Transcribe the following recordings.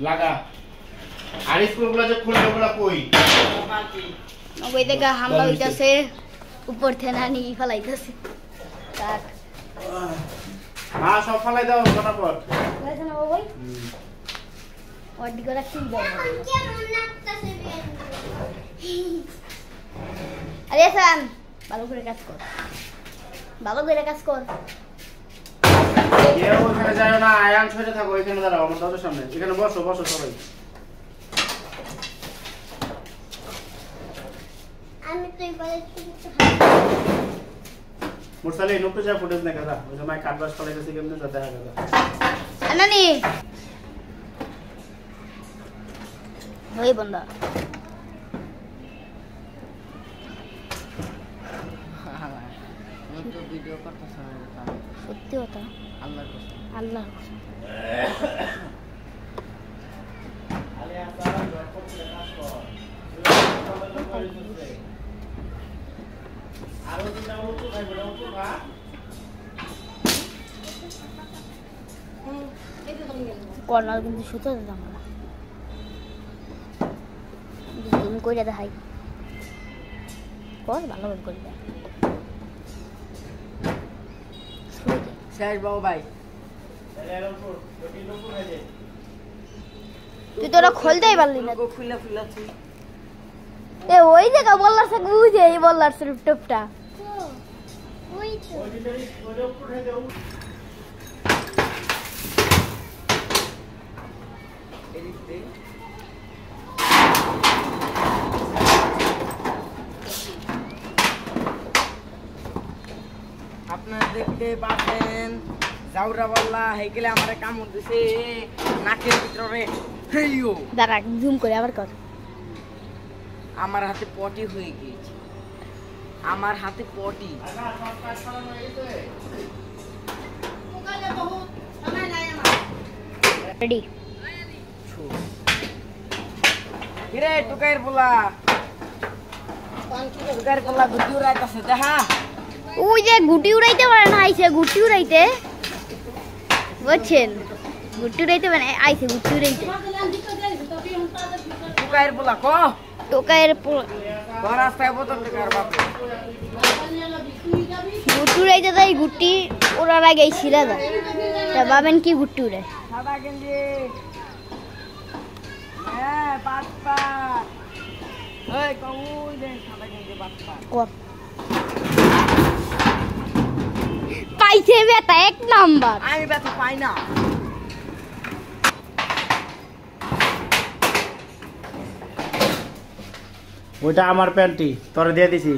লাগা আর স্কুলগুলো যে খুলবে ওগুলো কই ওই দেখা হামলা হইতাছে উপর থেকে নানি ফলাইতাছে কাক হ্যাঁ সব ফলাই দাও ফটাফট লাইছে না বাবাই ওডি গলা কি দাও আরে সান ভালো করে কাজ কর কেউ ওখানে যায় না আয়ান ছেড়ে থাকো এখানে দাঁড়াও আমার দরজার সামনে এখানে বসো সবাই আমি তো এবারে মুরসালি নুকু যা ফুটেজ দেখা দা ওই সময় কাটবাস ফলাইতেছে কেমনে যা দেখা গেল আনানি ওই বন্ধা তো ভিডিও করতেছ না সত্যি কথা আল্লাহর কসম আল্লাহ আলে আপনারা জয় করতে কাজ কর আরো দিনা উঠো ভাই বড় উঠো ভা কর্নার কিন্তু সুতো দিলাম না জুম করে দেখাই কর ভালো করে দেয় শেষ বাবু ভাই তুই তোরা খুলতেই পারলি না খুলে তুই এ ওই জায়গা বললার সে বুঝে এই বললার স্লিপ টপটা ওই তো আপনারা দেখতে পাচ্ছেন জাউরাওয়াল্লা হেগেলে আমারে কামড় দিছে নাকের ভিতরে হেইও দাঁড়া জুম করে আবার কর আমার হাতে পটি হয়ে গিয়েছে আমার হাতে পটি রেডি কিরে টুকাইর বলা গুটি উড়াইতেছে দেখা ওই যে গুটি উড়াইতে পারে না আইছে গুটি উড়াইতে বুঝছেন গুটি উড়াইতে মানে আইছে গুটি উড়াইতে টুকাইর বলা ক টোকায়ের রাস্তায় বোতল টিকার বাপ গুটি উড়াইতে তাই গুটি ওড়ার আগে ছিলা যায় তা ভাবেন কি গুটি উড়ায় সাদা গেঞ্জি হ্যাঁ বাপ্পা ওই কউই দে সাদা গেঞ্জি বাপ্পা কর পাইছে বেটা এক নাম্বার আমি ব্যথা পাই না ওইটা আমার প্যান্টি তোরে দিয়ে দিছি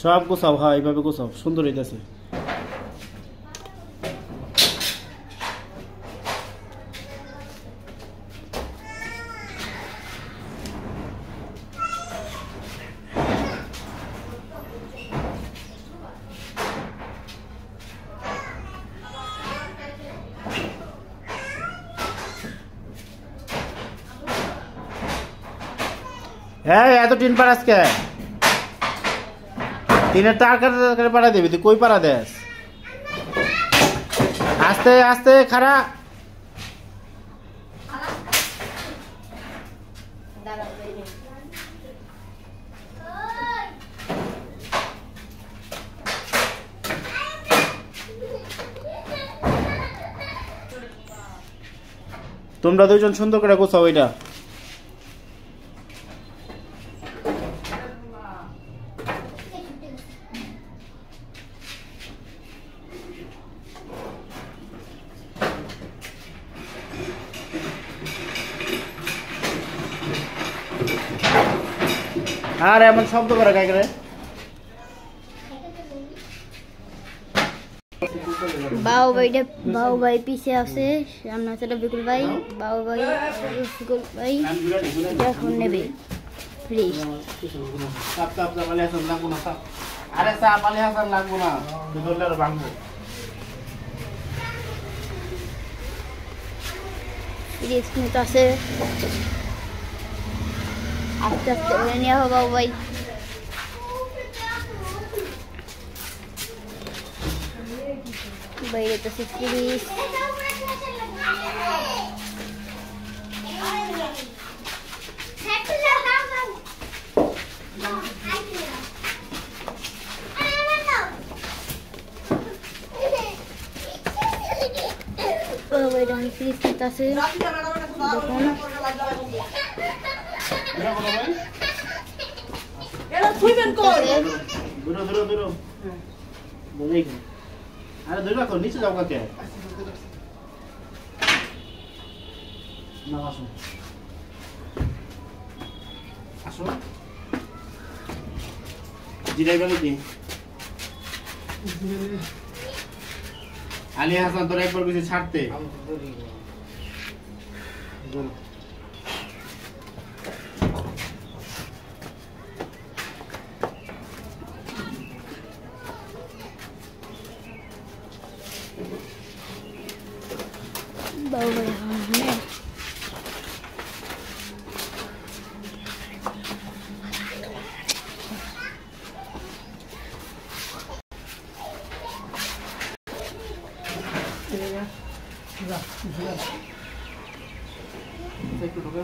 সব গোছাও হ্যাঁ এইভাবে গোছাও সুন্দর হইতেছে হ্যাঁ এত টিন পাড়াস কে টিনের টাকা পাড়া দিবি তুই কই পাড়া দেস আস্তে আস্তে খারা তোমরা দুইজন সুন্দর করে গোছাও এটা আর এমন শব্দ করে গাই করে বাউ ভাই পিছে আছে সামনে আছে বিকুল ভাই বাউ ভাই বিকুল ভাই এখন নেবে প্লিজ সাপ সাপ পালি হাসান লাগবো না সাপ আরে সাপ পালি হাসান লাগবো না বিকুলের ভাঙবো প্লিজ নিতে আছে আস্তে আস্তে ওরে নিয়ে হবে বাবু ভাই। বাইরে তো 60 বাইরে ফ্রিজ আছে দেখুন। আরে ধরে রাখো, নিচে যাও কাকে? না আসো আসো, জিরাই বলে কি আলী হাসান তোর একবার কিছু ছাড়তে বাবু ভাই হ্যাঁ একটু ঢোকা